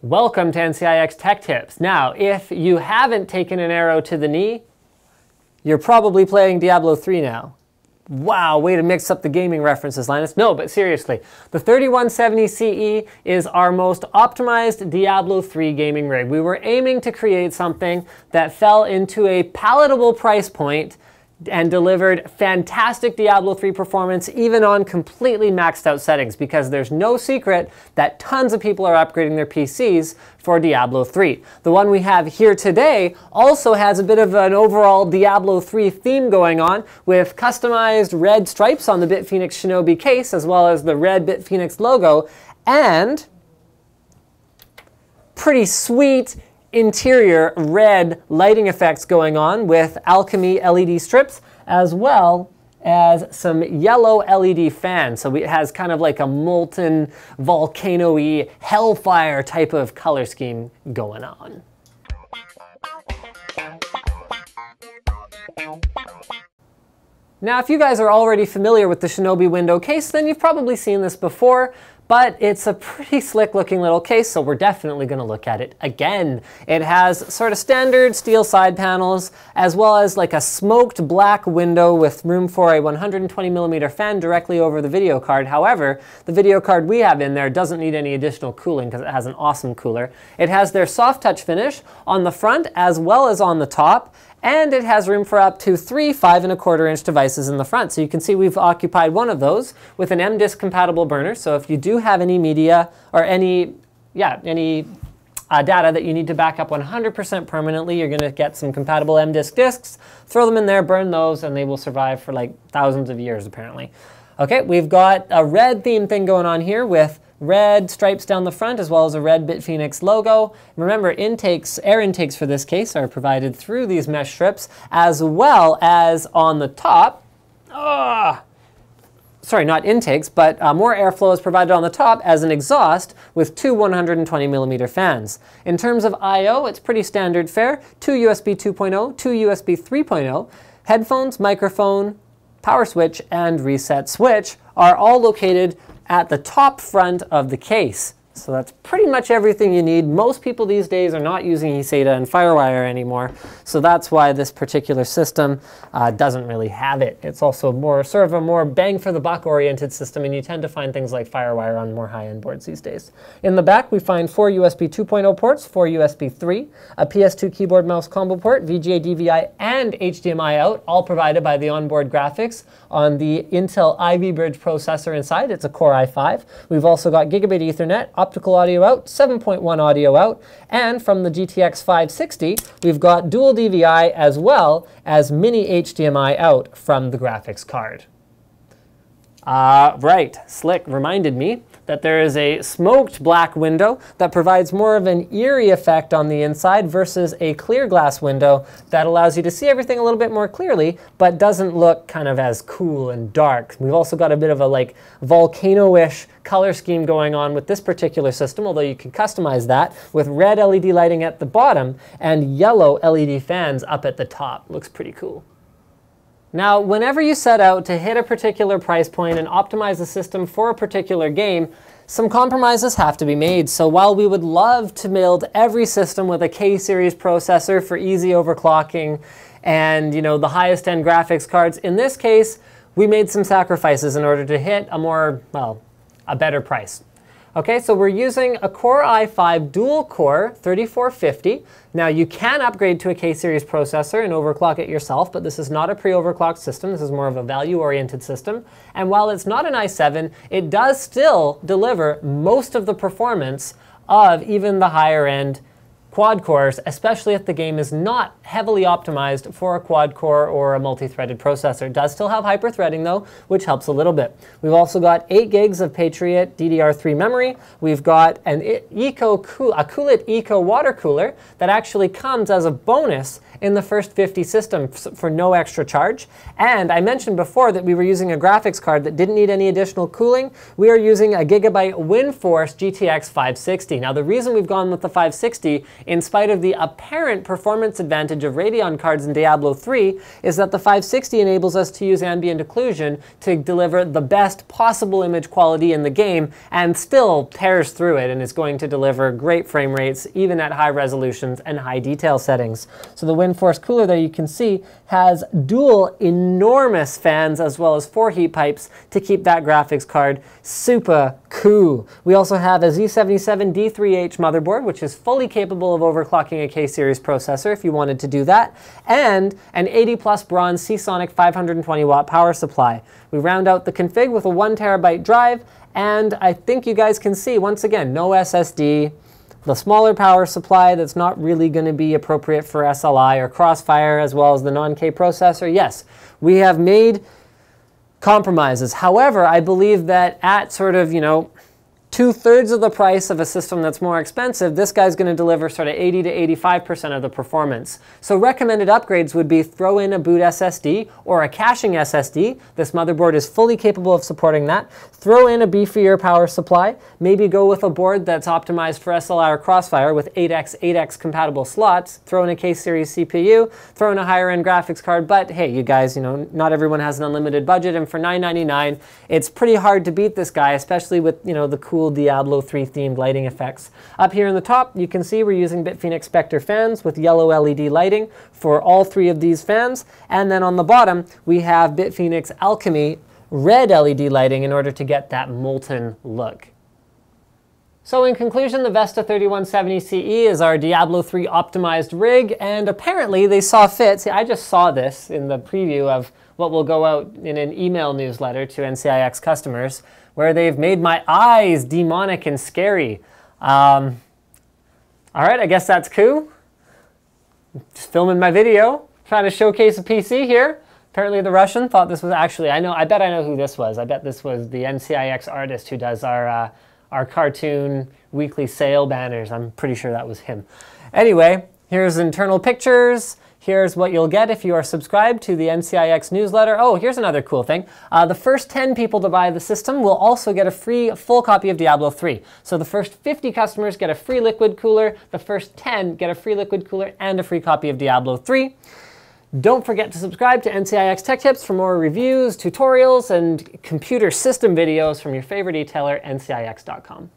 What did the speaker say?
Welcome to NCIX Tech Tips. Now, if you haven't taken an arrow to the knee, you're probably playing Diablo 3 now. Wow, way to mix up the gaming references, Linus. No, but seriously, the 3170 CE is our most optimized Diablo 3 gaming rig. We were aiming to create something that fell into a palatable price point and delivered fantastic Diablo 3 performance even on completely maxed out settings, because there's no secret that tons of people are upgrading their PCs for Diablo 3. The one we have here today also has a bit of an overall Diablo 3 theme going on, with customized red stripes on the BitPhoenix Shinobi case, as well as the red BitPhoenix logo, and pretty sweet interior red lighting effects going on with alchemy LED strips, as well as some yellow LED fans. So it has kind of like a molten volcano-y hellfire type of color scheme going on. Now, if you guys are already familiar with the Shinobi window case, then you've probably seen this before, but it's a pretty slick looking little case, so we're definitely going to look at it again. It has sort of standard steel side panels, as well as like a smoked black window with room for a 120mm fan directly over the video card. However, the video card we have in there doesn't need any additional cooling because it has an awesome cooler. It has their soft touch finish on the front as well as on the top, and it has room for up to 3 5¼ inch devices in the front. So you can see we've occupied one of those with an M-Disk compatible burner. So if you do have any media or any data that you need to back up 100% permanently, you're gonna get some compatible M-Disk disks, throw them in there, burn those, and they will survive for like thousands of years apparently. Okay, we've got a red theme thing going on here with red stripes down the front, as well as a red BitPhoenix logo. Remember, air intakes for this case are provided through these mesh strips, as well as on the top, sorry, not intakes, but more airflow is provided on the top as an exhaust with 2 120mm fans. In terms of I/O, it's pretty standard fare: 2 USB 2.0, 2 USB 3.0, headphones, microphone, power switch, and reset switch are all located at the top front of the case. So that's pretty much everything you need. Most people these days are not using eSATA and FireWire anymore, so that's why this particular system doesn't really have it. It's also sort of a more bang for the buck oriented system, and you tend to find things like FireWire on more high-end boards these days. In the back, we find 4 USB 2.0 ports, 4 USB 3, a PS2 keyboard mouse combo port, VGA, DVI, and HDMI out, all provided by the onboard graphics on the Intel Ivy Bridge processor inside. It's a Core i5. We've also got gigabit Ethernet, optical audio out, 7.1 audio out, and from the GTX 560, we've got dual DVI as well as mini HDMI out from the graphics card. Right, Slick reminded me that there is a smoked black window that provides more of an eerie effect on the inside versus a clear glass window that allows you to see everything a little bit more clearly, but doesn't look kind of as cool and dark. We've also got a bit of a like volcano-ish color scheme going on with this particular system, although you can customize that with red LED lighting at the bottom and yellow LED fans up at the top. Looks pretty cool. Now, whenever you set out to hit a particular price point and optimize the system for a particular game, some compromises have to be made. So while we would love to build every system with a K-series processor for easy overclocking and, you know, the highest end graphics cards, in this case, we made some sacrifices in order to hit a better price. Okay, so we're using a Core i5 dual-core 3450. Now, you can upgrade to a K-series processor and overclock it yourself, but this is not a pre-overclocked system. This is more of a value-oriented system. And while it's not an i7, it does still deliver most of the performance of even the higher-end quad cores, especially if the game is not heavily optimized for a quad core or a multi-threaded processor. It does still have hyper-threading though, which helps a little bit. We've also got 8 gigs of Patriot DDR3 memory. We've got a Coolit Eco water cooler that actually comes as a bonus in the first 50 systems for no extra charge. And I mentioned before that we were using a graphics card that didn't need any additional cooling. We are using a Gigabyte GeForce GTX 560. Now the reason we've gone with the 560, in spite of the apparent performance advantage of Radeon cards in Diablo 3, is that the 560 enables us to use ambient occlusion to deliver the best possible image quality in the game and still tears through it and is going to deliver great frame rates even at high resolutions and high detail settings. So the GeForce cooler there you can see has dual enormous fans as well as 4 heat pipes to keep that graphics card super cool. We also have a Z77D3H motherboard, which is fully capable of overclocking a K-series processor if you wanted to do that, and an 80 plus bronze Seasonic 520 watt power supply. We round out the config with a 1 terabyte drive, and I think you guys can see, once again, no SSD, the smaller power supply that's not really going to be appropriate for SLI or Crossfire, as well as the non-K processor. Yes, we have made compromises. However, I believe that at sort of, 2/3 of the price of a system that's more expensive, this guy's going to deliver sort of 80 to 85% of the performance. So recommended upgrades would be throw in a boot SSD or a caching SSD. This motherboard is fully capable of supporting that. Throw in a beefier power supply. Maybe go with a board that's optimized for SLI or Crossfire with 8x compatible slots. Throw in a K-series CPU. Throw in a higher end graphics card. But hey, you guys, not everyone has an unlimited budget, and for $999, it's pretty hard to beat this guy, especially with the cool Diablo 3 themed lighting effects. Up here in the top, you can see we're using BitPhoenix Spectre fans with yellow LED lighting for all 3 of these fans. And then on the bottom, we have BitPhoenix Alchemy red LED lighting in order to get that molten look. So in conclusion, the Vesta 3170 CE is our Diablo 3 optimized rig, and apparently they saw fit. See, I just saw this in the preview of what will go out in an email newsletter to NCIX customers, where they've made my eyes demonic and scary. All right, I guess that's cool. Just filming my video, trying to showcase a PC here. Apparently the Russian thought this was actually, I bet I know who this was. I bet this was the NCIX artist who does our cartoon weekly sale banners. I'm pretty sure that was him. Anyway, here's internal pictures. Here's what you'll get if you are subscribed to the NCIX newsletter. Oh, here's another cool thing. The first 10 people to buy the system will also get a free full copy of Diablo 3. So the first 50 customers get a free liquid cooler. The first 10 get a free liquid cooler and a free copy of Diablo 3. Don't forget to subscribe to NCIX Tech Tips for more reviews, tutorials, and computer system videos from your favorite e-tailer, ncix.com.